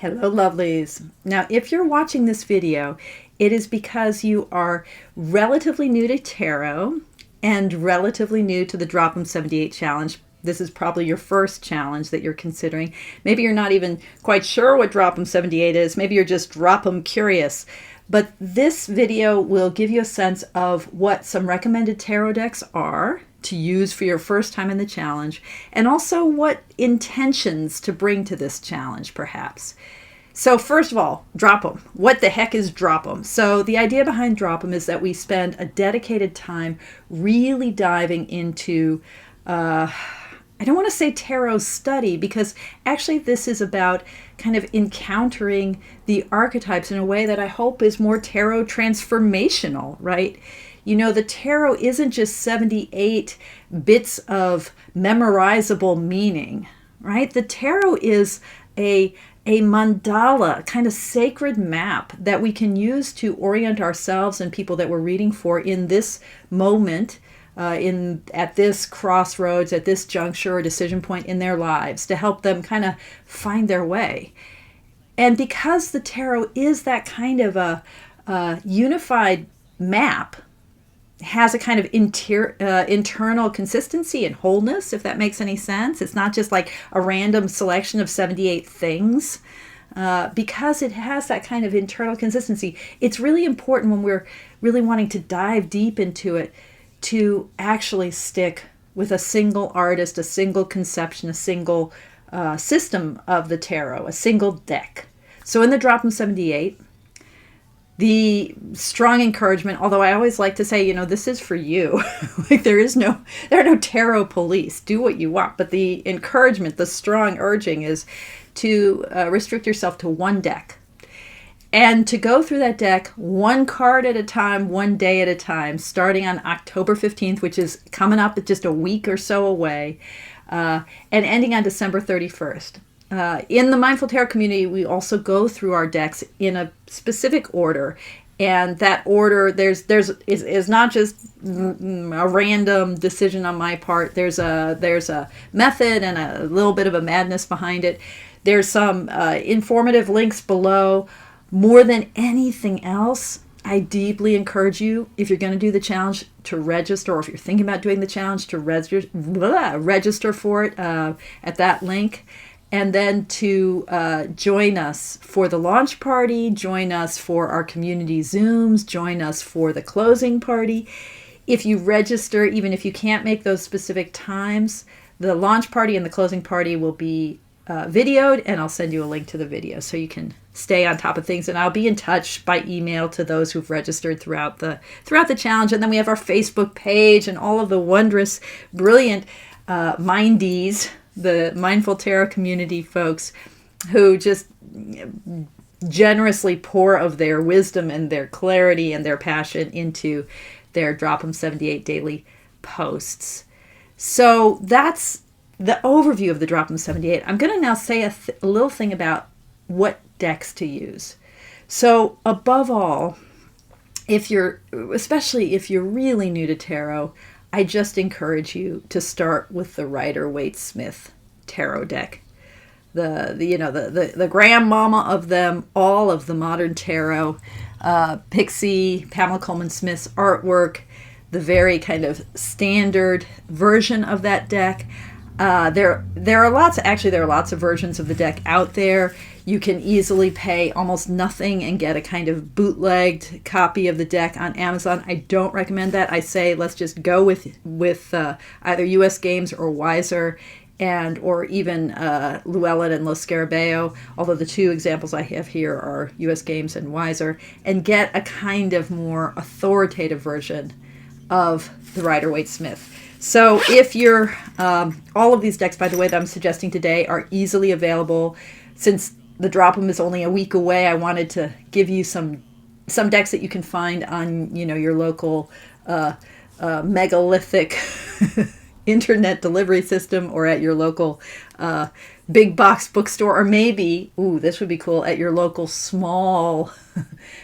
Hello, lovelies. Now, if you're watching this video, it is because you are relatively new to tarot and relatively new to the Drop 'em 78 challenge. This is probably your first challenge that you're considering. Maybe you're not even quite sure what Drop 'em 78 is. Maybe you're just Drop 'em curious. But this video will give you a sense of what some recommended tarot decks are to use for your first time in the challenge, and also what intentions to bring to this challenge, perhaps. So first of all, Drop 'em. What the heck is Drop 'em? So the idea behind Drop 'em is that we spend a dedicated time really diving into, I don't want to say tarot study, because actually this is about kind of encountering the archetypes in a way that I hope is more tarot transformational, right? You know, the tarot isn't just 78 bits of memorizable meaning, right? The tarot is a mandala, kind of sacred map that we can use to orient ourselves and people that we're reading for in this moment, at this crossroads, at this juncture or decision point in their lives, to help them kind of find their way. And because the tarot is that kind of a unified map, has a kind of internal consistency and wholeness, if that makes any sense. It's not just like a random selection of 78 things. Because it has that kind of internal consistency, it's really important when we're really wanting to dive deep into it to actually stick with a single artist, a single conception, a single system of the tarot, a single deck. So in the Drop 'em 78, the strong encouragement, although I always like to say, you know, this is for you. Like there are no tarot police. Do what you want. But the encouragement, the strong urging is to restrict yourself to one deck. And to go through that deck one card at a time, one day at a time, starting on October 15th, which is coming up at just a week or so away, and ending on December 31st. In the Mindful Tarot community, we also go through our decks in a specific order, and that order is not just a random decision on my part. There's a method and a little bit of a madness behind it. There's some informative links below. More than anything else, I deeply encourage you, if you're going to do the challenge, to register, or if you're thinking about doing the challenge, to register for it at that link. And then to join us for the launch party, join us for our community Zooms, join us for the closing party. If you register, even if you can't make those specific times, the launch party and the closing party will be videoed, and I'll send you a link to the video so you can stay on top of things. And I'll be in touch by email to those who've registered throughout the challenge. And then we have our Facebook page and all of the wondrous, brilliant mindies, the Mindful Tarot community folks who just generously pour of their wisdom and their clarity and their passion into their Drop 'em 78 daily posts. So that's the overview of the Drop 'em 78. I'm going to now say a little thing about what decks to use. So above all, especially if you're really new to tarot, I just encourage you to start with the Rider Waite-Smith tarot deck. The grandmama of them all, of the modern tarot, Pixie, Pamela Colman Smith's artwork, the very kind of standard version of that deck. There are lots of versions of the deck out there. You can easily pay almost nothing and get a kind of bootlegged copy of the deck on Amazon. I don't recommend that. I say let's just go with either US Games or Weiser, or even Llewellyn and Los Scarabeo, although the two examples I have here are US Games and Weiser, and get a kind of more authoritative version of the Rider Waite-Smith. So if you're, all of these decks, by the way, that I'm suggesting today are easily available. Since the Drop 'em is only a week away, I wanted to give you some decks that you can find on, your local megalithic internet delivery system, or at your local big box bookstore, or maybe, this would be cool, at your local small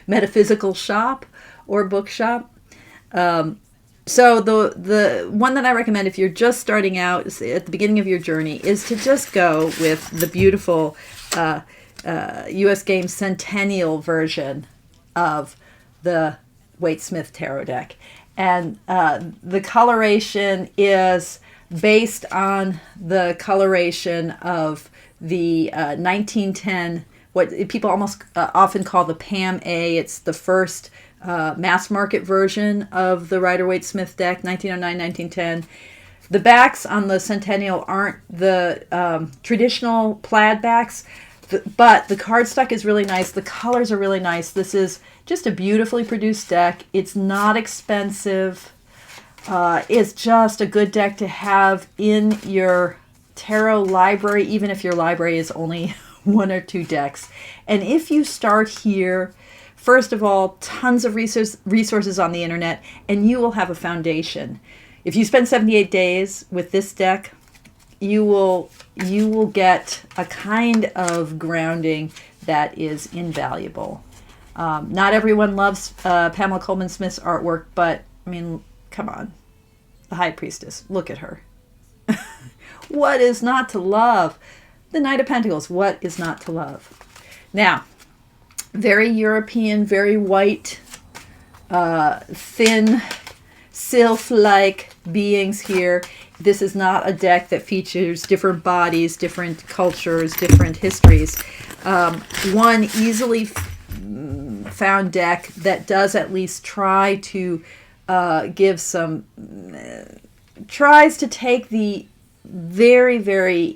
metaphysical shop or bookshop. So the one that I recommend if you're just starting out at the beginning of your journey is to just go with the beautiful U.S. Games Centennial version of the Waite-Smith tarot deck. And the coloration is based on the coloration of the 1910, what people almost often call the Pam A. It's the first mass market version of the Rider-Waite-Smith deck, 1909-1910. The backs on the Centennial aren't the traditional plaid backs, but the cardstock is really nice. The colors are really nice. This is just a beautifully produced deck. It's not expensive. It's just a good deck to have in your tarot library, even if your library is only 1 or 2 decks. And if you start here, first of all, tons of resources on the internet, and you will have a foundation. If you spend 78 days with this deck, you will get a kind of grounding that is invaluable. Not everyone loves Pamela Colman Smith's artwork, but I mean, come on. The High Priestess, look at her. What is not to love? The Knight of Pentacles, what is not to love? Now, very European, very white, thin, sylph-like beings here. This is not a deck that features different bodies, different cultures, different histories. One easily found deck that does at least try to give some, tries to take the very, very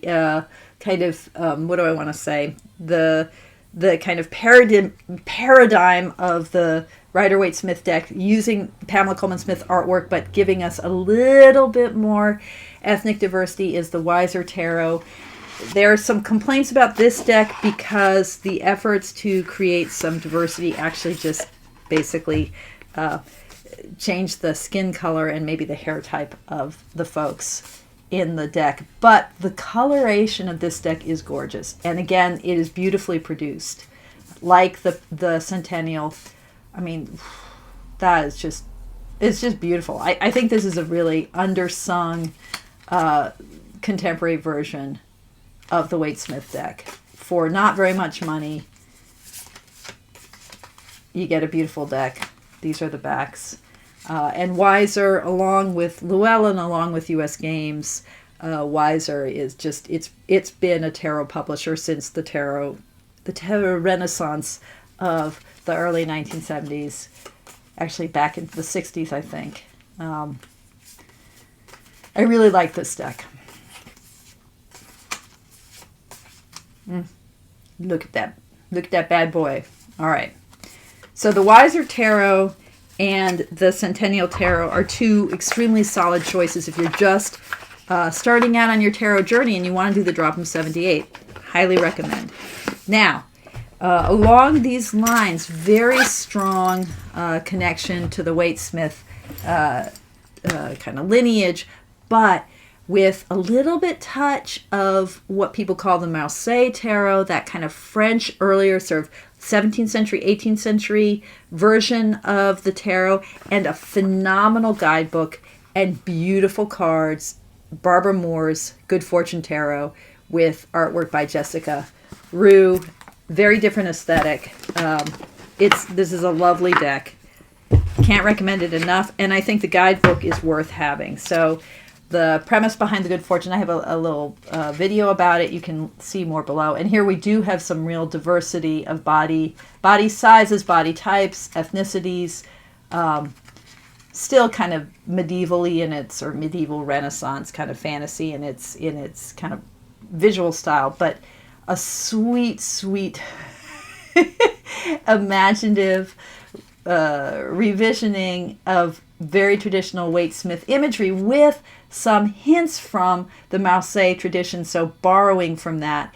kind of, what do I want to say? The kind of paradigm of the Rider-Waite-Smith deck, using Pamela Colman Smith artwork, but giving us a little bit more ethnic diversity, is the Weiser Tarot. There are some complaints about this deck because the efforts to create some diversity actually just basically change the skin color and maybe the hair type of the folks in the deck. But the coloration of this deck is gorgeous. And again, it is beautifully produced. Like the Centennial. I mean, that is just, it's just beautiful. I think this is a really undersung contemporary version of the Waite-Smith deck. For not very much money, you get a beautiful deck. These are the backs. And Weiser, along with Llewellyn, along with U.S. Games, Weiser is just, it's been a tarot publisher since the tarot renaissance of the early 1970s, actually back into the 60s, I think. I really like this deck. Look at that bad boy. All right. So the Weiser Tarot and the Centennial Tarot are 2 extremely solid choices if you're just starting out on your tarot journey and you want to do the Drop 78. Highly recommend. Now, along these lines, very strong connection to the Waite-Smith kind of lineage, but with a little bit touch of what people call the Marseille Tarot, that kind of French, earlier sort of 17th century, 18th century version of the tarot, and a phenomenal guidebook and beautiful cards, Barbara Moore's Good Fortune Tarot with artwork by Jessica Roux. Very different aesthetic. This is a lovely deck. Can't recommend it enough, and I think the guidebook is worth having. So the premise behind the Good Fortune, I have a little video about it. You can see more below. And here we do have some real diversity of body sizes, body types, ethnicities. Still kind of medievally in its, or medieval Renaissance kind of fantasy in its kind of visual style, but a sweet, sweet, imaginative revisioning of very traditional Waite-Smith imagery with some hints from the Marseille tradition, so borrowing from that.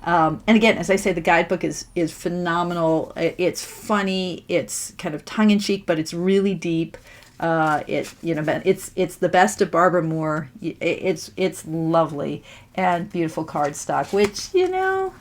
And again, as I say, the guidebook is phenomenal. It's funny, it's kind of tongue-in-cheek, but it's really deep. It's the best of Barbara Moore. It's lovely and beautiful cardstock, which, if you're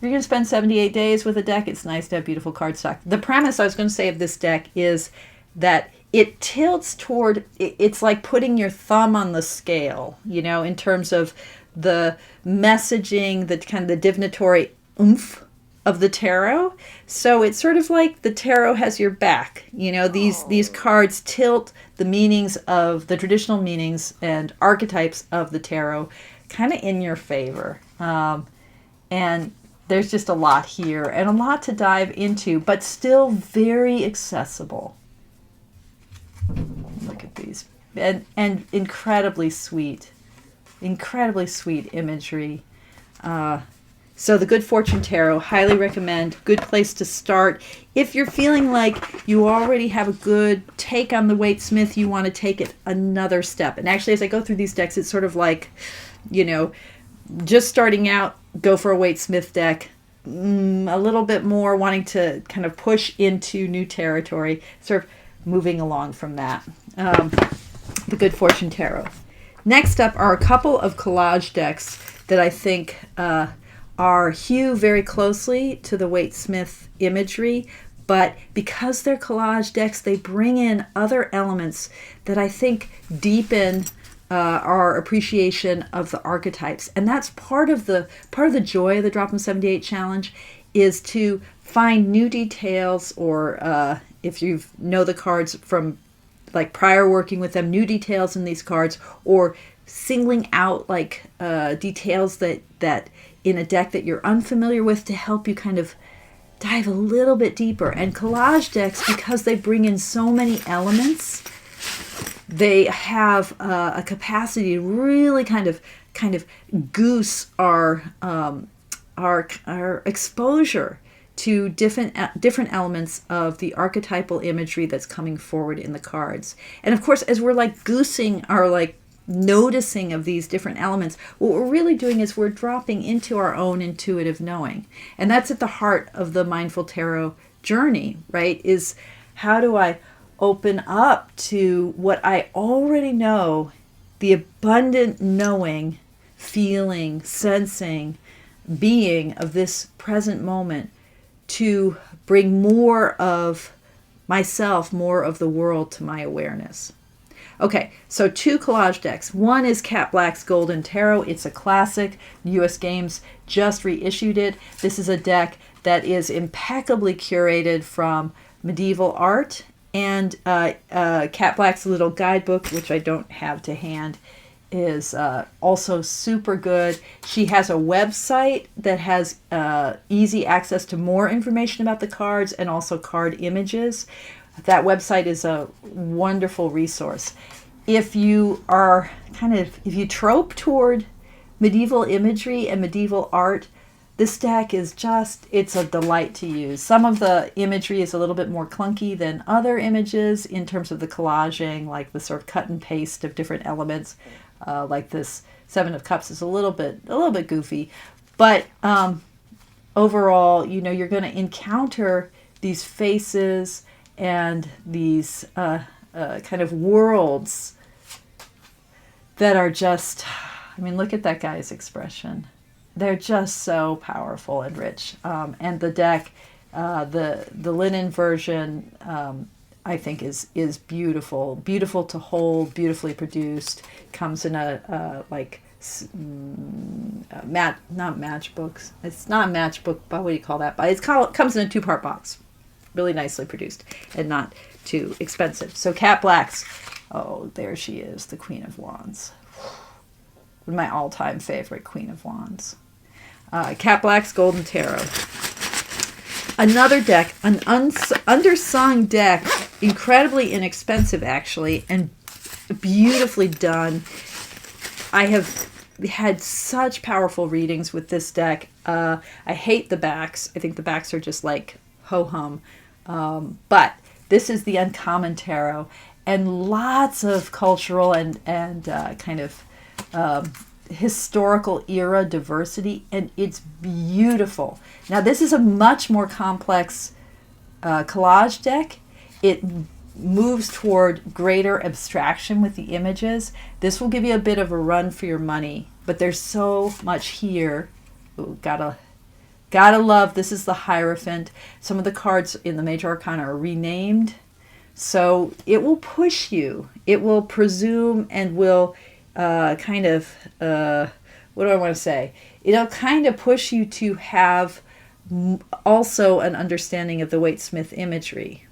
going to spend 78 days with a deck, it's nice to have beautiful cardstock. The premise I was going to say of this deck is that it tilts toward, it's like putting your thumb on the scale, in terms of the messaging, the kind of the divinatory oomph of the tarot. So it's sort of like the tarot has your back. You know, these cards tilt the meanings of the traditional meanings and archetypes of the tarot kind of in your favor. And there's just a lot here and a lot to dive into, but still very accessible. Look at these. And incredibly sweet imagery. So the Good Fortune Tarot, highly recommend. Good place to start. If you're feeling like you already have a good take on the Waite-Smith, you want to take it another step. And actually, as I go through these decks, it's sort of like, you know, just starting out, go for a Waite-Smith deck. A little bit more wanting to kind of push into new territory, sort of moving along from that. The Good Fortune Tarot. Next up are a couple of collage decks that I think hew very closely to the Waite-Smith imagery, but because they're collage decks, they bring in other elements that I think deepen our appreciation of the archetypes. And that's part of the joy of the Drop 'em 78 challenge, is to find new details, or if you know the cards from like prior working with them, new details in these cards, or singling out like details that in a deck that you're unfamiliar with, to help you kind of dive a little bit deeper. And collage decks, because they bring in so many elements, they have a capacity to really kind of goose our exposure to different elements of the archetypal imagery that's coming forward in the cards. And of course, as we're like goosing our like noticing of these different elements, what we're really doing is we're dropping into our own intuitive knowing. And that's at the heart of the Mindful Tarot journey, right? Is how do I open up to what I already know, the abundant knowing, feeling, sensing, being of this present moment, to bring more of myself, more of the world to my awareness. Okay, so two collage decks. One is Kat Black's Golden Tarot. It's a classic. US Games just reissued it. This is a deck that is impeccably curated from medieval art, and Kat Black's little guidebook, which I don't have to hand, is also super good. She has a website that has easy access to more information about the cards and also card images. That website is a wonderful resource. If you are if you trope toward medieval imagery and medieval art, this deck is it's a delight to use. Some of the imagery is a little bit more clunky than other images in terms of the collaging, like the sort of cut and paste of different elements. Like this Seven of Cups is a little bit goofy, but overall, you know, you're going to encounter these faces and these kind of worlds that are just, I mean, look at that guy's expression. They're just so powerful and rich. And the deck, the linen version, I think is beautiful to hold, beautifully produced. Comes in a not matchbooks. It's not a matchbook, but what do you call that? But comes in a 2-part box, really nicely produced and not too expensive. So Kat Black's, oh, there she is, the Queen of Wands, my all-time favorite Queen of Wands. Kat Black's Golden Tarot. Another deck, an undersung deck, incredibly inexpensive actually, and beautifully done. I have had such powerful readings with this deck. I hate the backs. I think the backs are just like ho-hum. But this is the Uncommon Tarot, and lots of cultural and kind of historical era diversity, and it's beautiful. Now this is a much more complex collage deck. It moves toward greater abstraction with the images. This will give you a bit of a run for your money, but there's so much here. Ooh, gotta love, this is the Hierophant. Some of the cards in the Major Arcana are renamed, so it will push you. It will presume and will what do I want to say? It'll kind of push you to have also an understanding of the Waite-Smith imagery.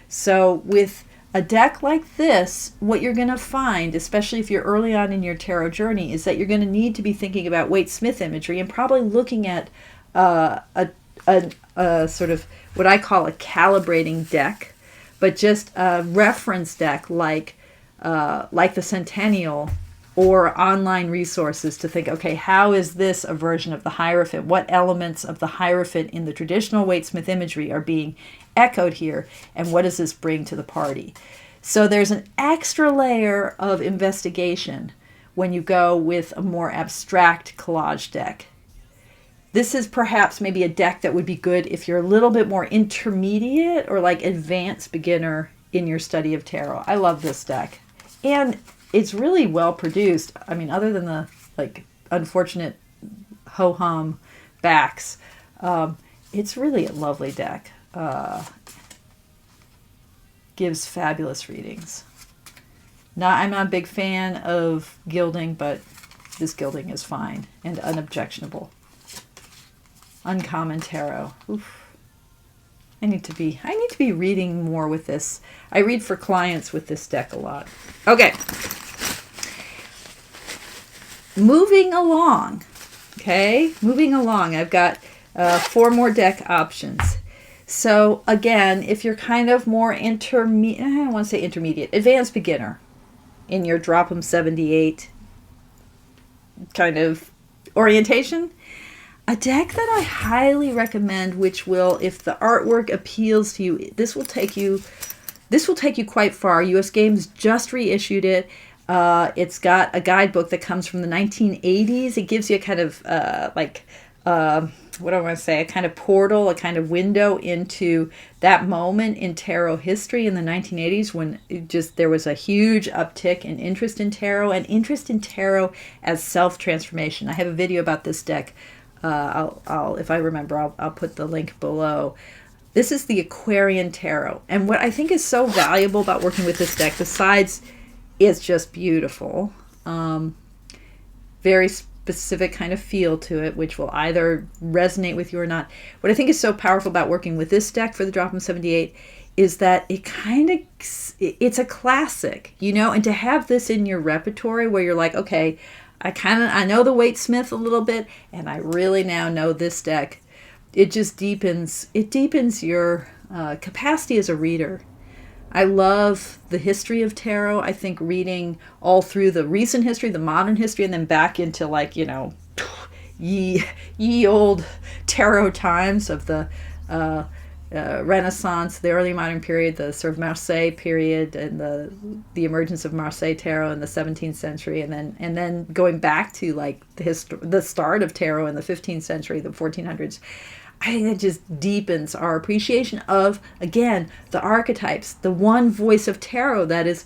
So with a deck like this, what you're going to find, especially if you're early on in your tarot journey, is that you're going to need to be thinking about Waite-Smith imagery and probably looking at a sort of what I call a calibrating deck, but just a reference deck like the Centennial or online resources to think, okay, how is this a version of the Hierophant? What elements of the Hierophant in the traditional Waite-Smith imagery are being echoed here, and what does this bring to the party? So there's an extra layer of investigation when you go with a more abstract collage deck. This is perhaps maybe a deck that would be good if you're a little bit more intermediate or like advanced beginner in your study of tarot. I love this deck. And it's really well produced. I mean, other than the like unfortunate ho-hum backs, it's really a lovely deck. Gives fabulous readings. I'm not a big fan of gilding, but this gilding is fine and unobjectionable. Uncommon Tarot. Oof. I need to be reading more with this. I read for clients with this deck a lot. Okay. Moving along. Okay, moving along. I've got 4 more deck options. So again, if you're kind of more intermediate, I don't want to say intermediate, advanced beginner in your drop 'em 78 kind of orientation, a deck that I highly recommend, which will, if the artwork appeals to you, this will take you quite far. US Games just reissued it. It's got a guidebook that comes from the 1980s. It gives you a kind of what do I want to say, a kind of portal, a kind of window into that moment in tarot history in the 1980s when there was a huge uptick in interest in tarot and interest in tarot as self-transformation. I have a video about this deck. I'll if I remember, I'll put the link below. This is the Aquarian Tarot. And what I think is so valuable about working with this deck, besides it's just beautiful, very specific kind of feel to it, which will either resonate with you or not. What I think is so powerful about working with this deck for the Drop 'em 78 is that it's a classic, and to have this in your repertory where you're like, okay, I know the Waite-Smith a little bit, and I really now know this deck. It just deepens your capacity as a reader. I love the history of tarot. I think reading all through the recent history, the modern history, and then back into ye old tarot times of the Renaissance, the early modern period, the sort of Marseille period, and the emergence of Marseille tarot in the 17th century, and then going back to like the start of tarot in the 15th century, the 1400s. I think that just deepens our appreciation of, again, the archetypes, the one voice of tarot that is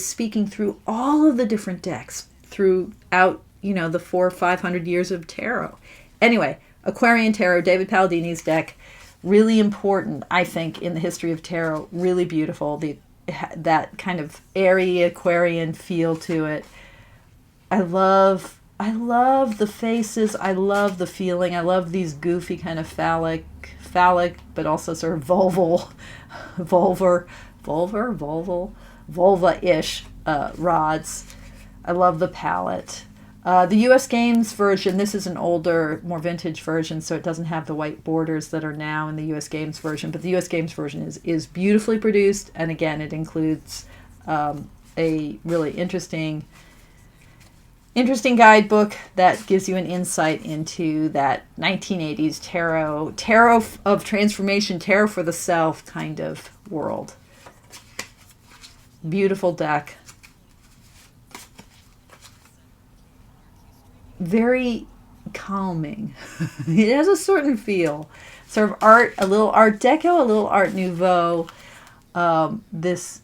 speaking through all of the different decks throughout, the 400 or 500 years of tarot. Anyway, Aquarian Tarot, David Palladini's deck, really important, I think, in the history of tarot. Really beautiful. That kind of airy Aquarian feel to it. I love the faces. I love the feeling. I love these goofy kind of phallic, but also sort of vulva-ish rods. I love the palette. The US Games version, this is an older, more vintage version, so it doesn't have the white borders that are now in the US Games version, but the US Games version is beautifully produced, and again, it includes a really interesting guidebook that gives you an insight into that 1980s tarot of transformation, tarot for the self kind of world. Beautiful deck. Very calming. It has a certain feel. Sort of art, a little Art Deco, a little Art Nouveau. These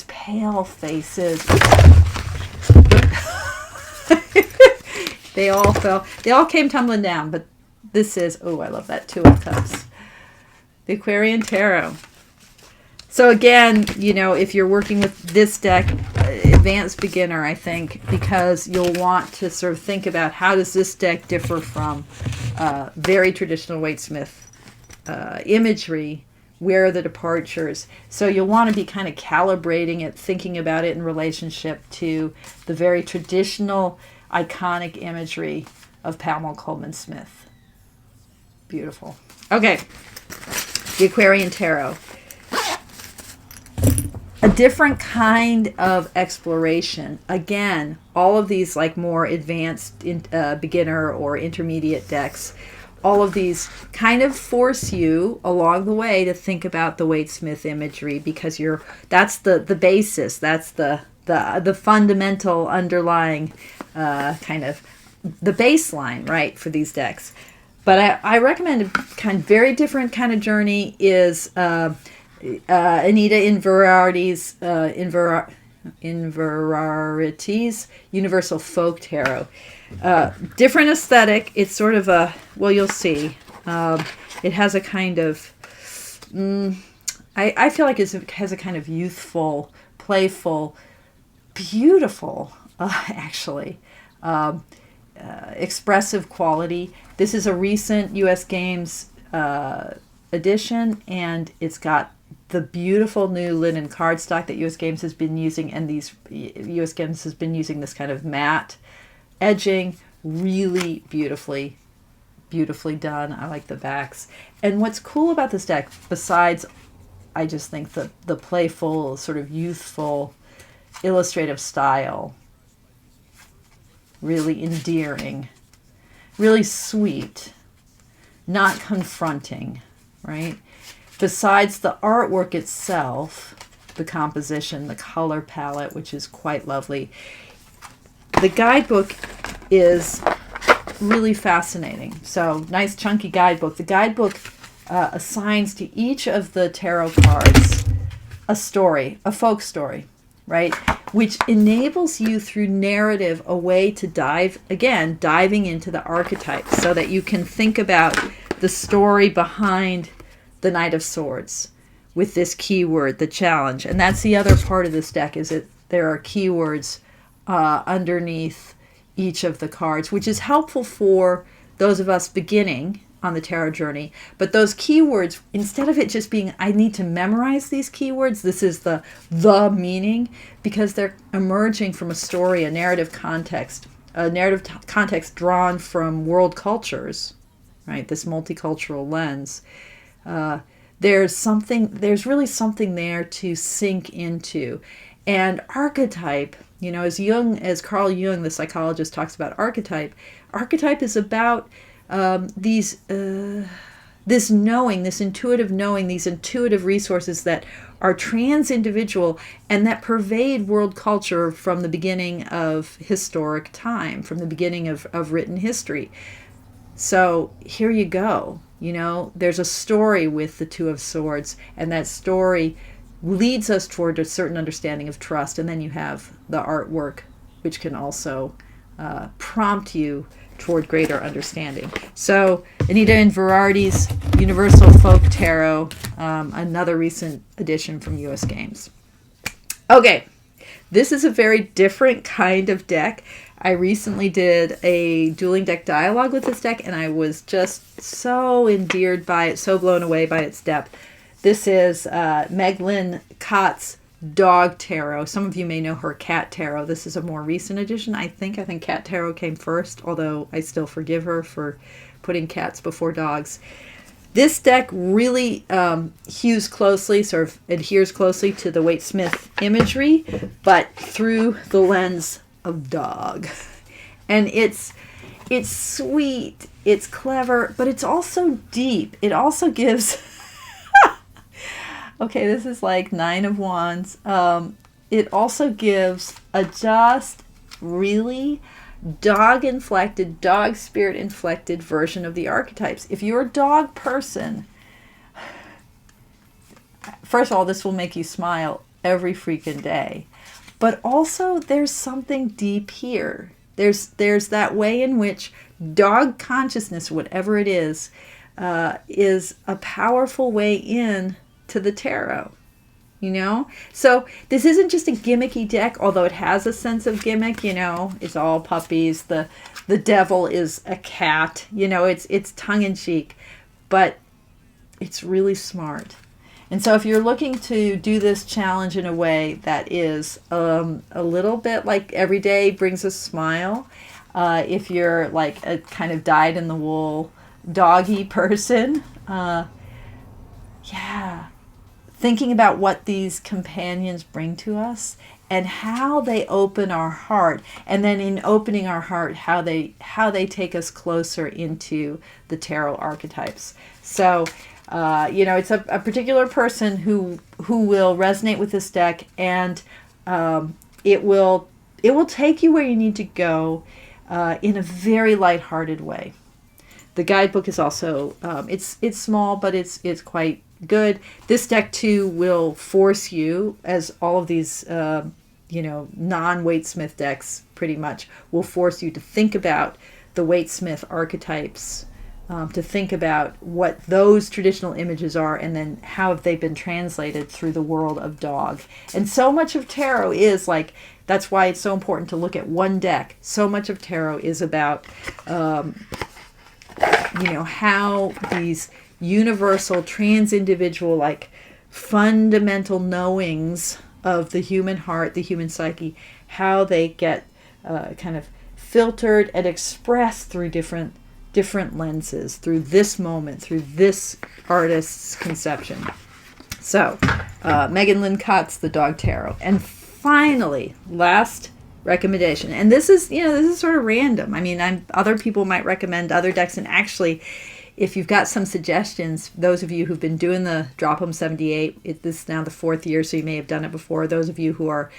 pale faces. They all fell. They all came tumbling down, but this is, oh, I love that, 2 of Cups. The Aquarian Tarot. So again, if you're working with this deck, advanced beginner, I think, because you'll want to sort of think about how does this deck differ from very traditional Waite-Smith imagery. Where are the departures? So you'll want to be kind of calibrating it, thinking about it in relationship to the very traditional, iconic imagery of Pamela Colman Smith. Beautiful. Okay, the Aquarian Tarot. A different kind of exploration. Again, all of these like more advanced beginner or intermediate decks, all of these kind of force you along the way to think about the Waite-Smith imagery, because that's the basis, that's the fundamental underlying kind of the baseline, right, for these decks. But I recommend a kind of very different kind of journey is Anita Inverarity's Inverarity's Universal Folk Tarot. Different aesthetic. It's sort of a, well, you'll see. It has a kind of, I feel like it has a kind of youthful, playful, beautiful, actually, expressive quality. This is a recent U.S. Games edition, and it's got the beautiful new linen cardstock that U.S. Games has been using, and U.S. Games has been using this kind of matte edging, really beautifully done. I like the backs. And what's cool about this deck, besides, I just think the playful, sort of youthful, illustrative style, really endearing, really sweet, not confronting, right? Besides the artwork itself, the composition, the color palette, which is quite lovely, the guidebook is really fascinating. So, nice chunky guidebook. The guidebook assigns to each of the tarot cards a story, a folk story, right? Which enables you through narrative a way to diving into the archetypes, so that you can think about the story behind the Knight of Swords with this keyword, the challenge. And that's the other part of this deck, is that there are keywords underneath each of the cards, which is helpful for those of us beginning on the tarot journey. But those keywords, instead of it just being, I need to memorize these keywords, this is the meaning, because they're emerging from a story, a narrative context drawn from world cultures, right? This multicultural lens. There's really something there to sink into. And archetype, as Carl Jung, the psychologist, talks about archetype is about this knowing, this intuitive knowing, these intuitive resources that are trans-individual and that pervade world culture from the beginning of historic time, from the beginning of written history. So here you go. There's a story with the Two of Swords, and that story leads us toward a certain understanding of trust. And then you have the artwork, which can also prompt you toward greater understanding. So Anita Inverarity's Universal Folk Tarot, another recent edition from U.S. Games. Okay, this is a very different kind of deck. I recently did a dueling deck dialogue with this deck, and I was just so endeared by it, so blown away by its depth. This is Lynn Kott's Dog Tarot. Some of you may know her Cat Tarot. This is a more recent edition. I think Cat Tarot came first, although I still forgive her for putting cats before dogs. This deck really adheres closely to the Waite-Smith imagery, but through the lens of dog. And it's sweet, it's clever, but it's also deep. It also gives okay, this is like Nine of Wands. It also gives a just really dog-inflected, dog spirit-inflected version of the archetypes. If you're a dog person, first of all, this will make you smile every freaking day. But also, there's something deep here. There's that way in which dog consciousness, whatever it is a powerful way in to the tarot. you know? So this isn't just a gimmicky deck, although it has a sense of gimmick, you know. It's all puppies. The devil is a cat, you know. It's tongue-in-cheek, but it's really smart. And so if you're looking to do this challenge in a way that is a little bit like every day brings a smile, if you're like a kind of dyed-in-the-wool doggy person, thinking about what these companions bring to us and how they open our heart, and then in opening our heart, how they take us closer into the tarot archetypes. So you know, it's a particular person who will resonate with this deck, and it will take you where you need to go in a very lighthearted way. The guidebook is also it's small, but it's quite good. This deck too will force you, as all of these you know, non-Waite-Smith decks pretty much will force you to think about the Waite-Smith archetypes. To think about what those traditional images are, and then how have they been translated through the world of dog. And so much of tarot is like, that's why it's so important to look at one deck. So much of tarot is about, you know, how these universal, trans-individual, like fundamental knowings of the human heart, the human psyche, how they get kind of filtered and expressed through different lenses, through this moment, through this artist's conception. So, Lynn Kott's The Dog Tarot. And finally, last recommendation. And this is, you know, this is sort of random. I mean, other people might recommend other decks, and actually, if you've got some suggestions, those of you who've been doing the Drop 'em 78, this is now the 4th year, so you may have done it before. Those of you who are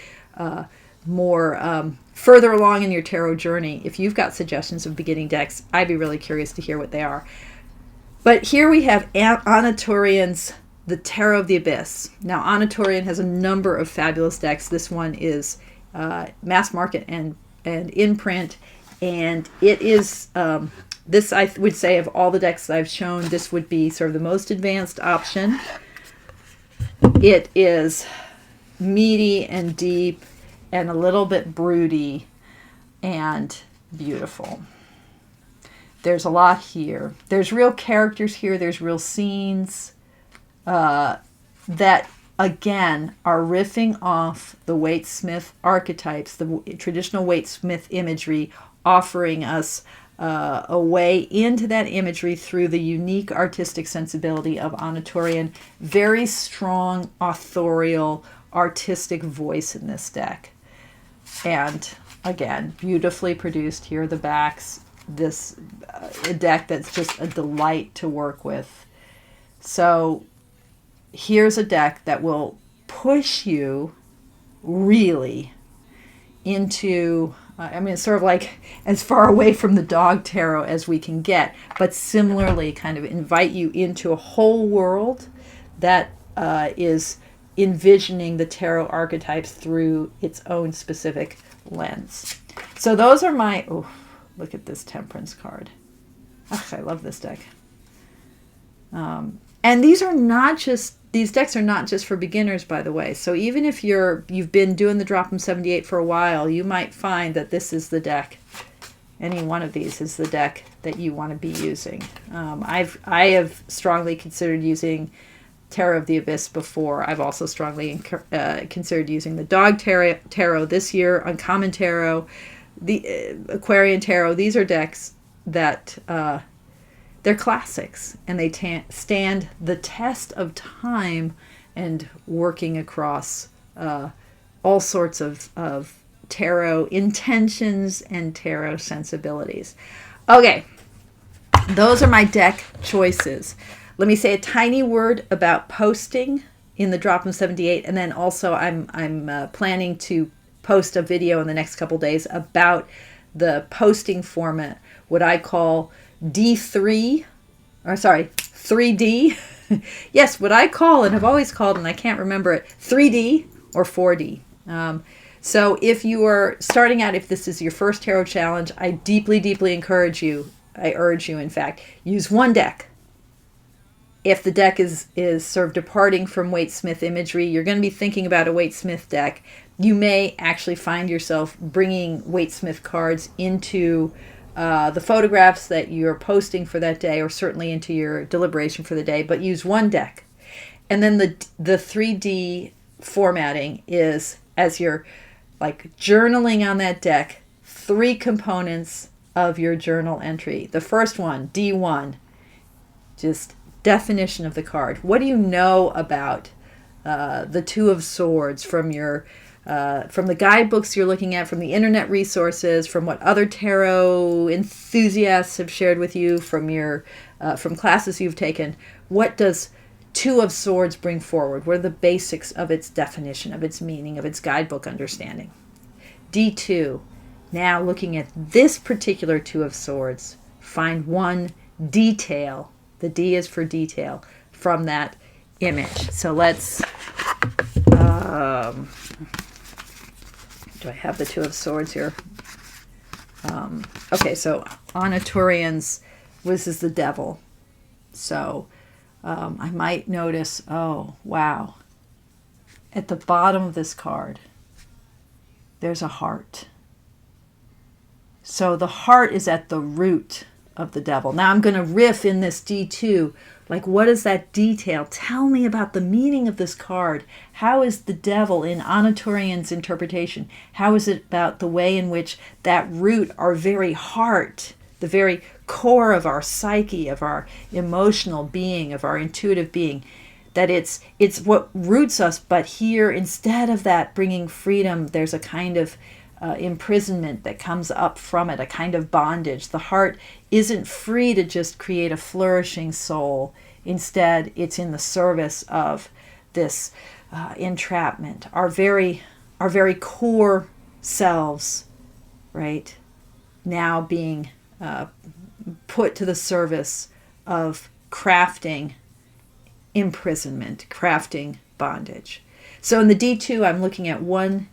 more further along in your tarot journey, if you've got suggestions of beginning decks, I'd be really curious to hear what they are. But here we have Tourian's The Tarot of the Abyss. Now, Tourian has a number of fabulous decks. This one is mass market and in print, and it is this, I would say, of all the decks that I've shown, this would be sort of the most advanced option. It is meaty and deep and a little bit broody and beautiful. There's a lot here. There's real characters here. There's real scenes that, again, are riffing off the Waite-Smith archetypes, the traditional Waite-Smith imagery, offering us a way into that imagery through the unique artistic sensibility of Tourian. Very strong, authorial, artistic voice in this deck. And again, beautifully produced. Here are the backs. This a deck that's just a delight to work with. So here's a deck that will push you really into, I mean, it's sort of like as far away from the dog tarot as we can get, but similarly kind of invite you into a whole world that is envisioning the tarot archetypes through its own specific lens. So those are my, oh, look at this Temperance card. Ugh, I love this deck. And these decks are not just for beginners, by the way. So even if you've been doing the Drop 'em 78 for a while, you might find that this is the deck. Any one of these is the deck that you want to be using. I have strongly considered using Tarot of the Abyss before. I've also strongly considered using the Dog Tarot this year, Uncommon Tarot, the Aquarian Tarot. These are decks that they're classics, and they stand the test of time and working across all sorts of tarot intentions and tarot sensibilities. Okay, those are my deck choices. Let me say a tiny word about posting in the Drop 'em 78, and then also I'm planning to post a video in the next couple days about the posting format, what I call 3D. Yes, what I call and have always called, and I can't remember it, 3D or 4D. So if you are starting out, if this is your first tarot challenge, I deeply, deeply encourage you, I urge you, in fact, use one deck. if the deck is sort of departing from Waite-Smith imagery, you're going to be thinking about a Waite-Smith deck. You may actually find yourself bringing Waite-Smith cards into the photographs that you're posting for that day, or certainly into your deliberation for the day, but use one deck. And then the 3D formatting is, as you're like journaling on that deck, 3 components of your journal entry. The first one, D1, just definition of the card. What do you know about the Two of Swords from your from the guidebooks you're looking at, from the internet resources, from what other tarot enthusiasts have shared with you, from your from classes you've taken? What does Two of Swords bring forward? What are the basics of its definition, of its meaning, of its guidebook understanding? D2, now looking at this particular Two of Swords, find one detail. The D is for detail from that image. So let's, do I have the Two of Swords here? Okay, so Anna Tourian's, this is the devil. So I might notice, oh, wow. At the bottom of this card, there's a heart. So the heart is at the root of the devil. Now I'm going to riff in this D2. Like, what is that detail? Tell me about the meaning of this card. How is the devil, in Anna Tourian's interpretation, how is it about the way in which that root, our very heart, the very core of our psyche, of our emotional being, of our intuitive being, that it's what roots us, but here, instead of that bringing freedom, there's a kind of imprisonment that comes up from it, a kind of bondage. The heart isn't free to just create a flourishing soul. Instead, it's in the service of this entrapment. Our very core selves, right, now being put to the service of crafting imprisonment, crafting bondage. So in the D2, I'm looking at one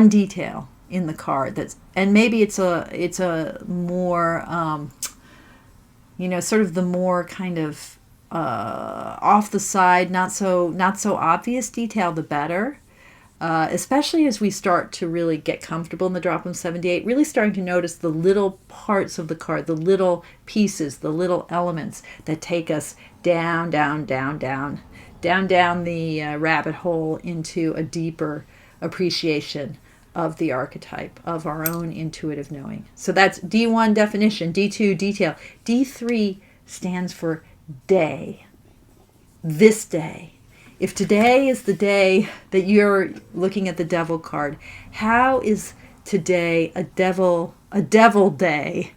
detail in the card that's, and maybe it's a more sort of the more kind of off the side, not so obvious detail, the better. Especially as we start to really get comfortable in the Drop 'em 78, really starting to notice the little parts of the card, the little pieces, the little elements that take us down the rabbit hole into a deeper appreciation of the archetype, of our own intuitive knowing. So that's D1, definition. D2, detail. D3 stands for day. This day. If today is the day that you're looking at the devil card, how is today a devil day?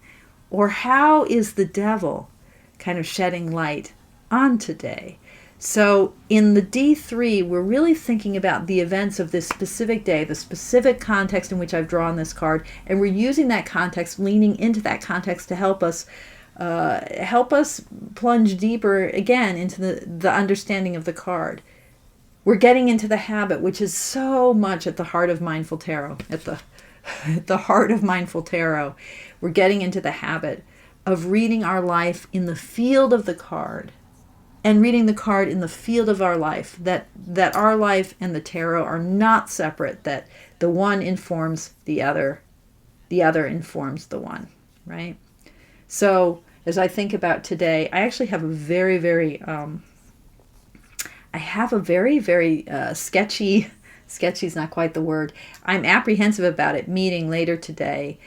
Or how is the devil kind of shedding light on today? So in the D3, we're really thinking about the events of this specific day, the specific context in which I've drawn this card, and we're using that context, leaning into that context to help us plunge deeper again into the understanding of the card. We're getting into the habit, which is so much at the heart of Mindful Tarot, at the heart of Mindful Tarot. We're getting into the habit of reading our life in the field of the card, and reading the card in the field of our life, that our life and the tarot are not separate, that the one informs the other informs the one, right? So as I think about today, I actually have a very, very sketchy is not quite the word, I'm apprehensive about it, meeting later today,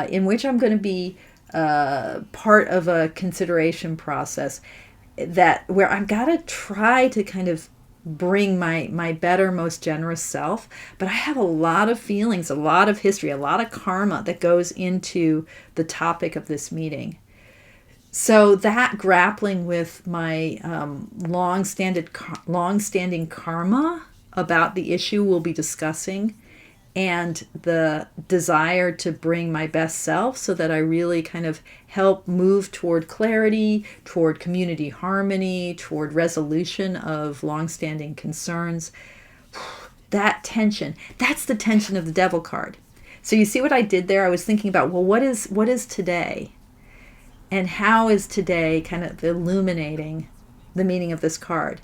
in which I'm going to be part of a consideration process where I've got to try to kind of bring my better, most generous self, but I have a lot of feelings, a lot of history, a lot of karma that goes into the topic of this meeting. So that grappling with my long-standing karma about the issue we'll be discussing, and the desire to bring my best self so that I really kind of help move toward clarity, toward community harmony, toward resolution of long-standing concerns. That tension, that's the tension of the devil card. So you see what I did there? I was thinking about, well, what is today? And how is today kind of illuminating the meaning of this card.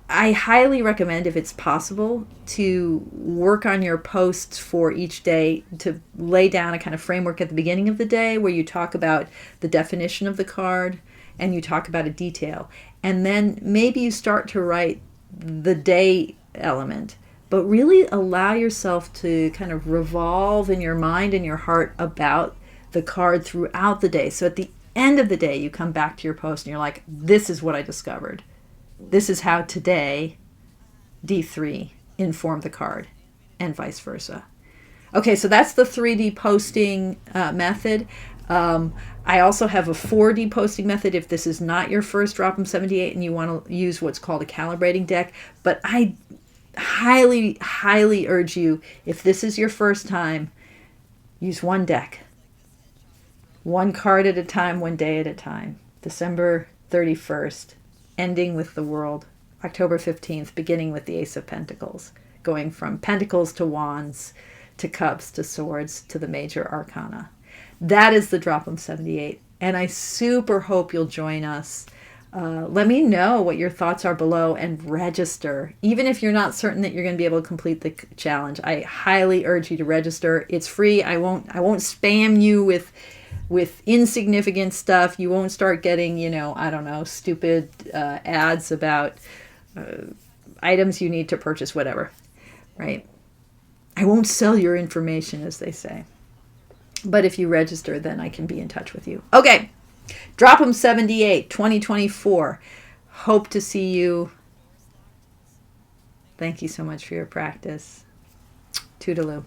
I highly recommend, if it's possible, to work on your posts for each day, to lay down a kind of framework at the beginning of the day where you talk about the definition of the card and you talk about a detail. And then maybe you start to write the day element, but really allow yourself to kind of revolve in your mind and your heart about the card throughout the day. So at the end of the day, you come back to your post and you're like, this is what I discovered. This is how today D3 informed the card, and vice versa. Okay, so that's the 3D posting method. I also have a 4D posting method if this is not your first Drop 'em 78 and you want to use what's called a calibrating deck. But I highly, highly urge you, if this is your first time, use one deck. One card at a time, one day at a time. December 31st. Ending with the World, October 15th, beginning with the Ace of Pentacles, going from Pentacles to Wands, to Cups, to Swords, to the Major Arcana. That is the Drop 'em 78, and I super hope you'll join us. Let me know what your thoughts are below and register. Even if you're not certain that you're going to be able to complete the challenge, I highly urge you to register. It's free. I won't spam you with insignificant stuff. You won't start getting, I don't know, stupid ads about items you need to purchase, whatever, right? I won't sell your information, as they say. But if you register, then I can be in touch with you. Okay, Drop 'em 78, 2024. Hope to see you. Thank you so much for your practice. Toodaloo.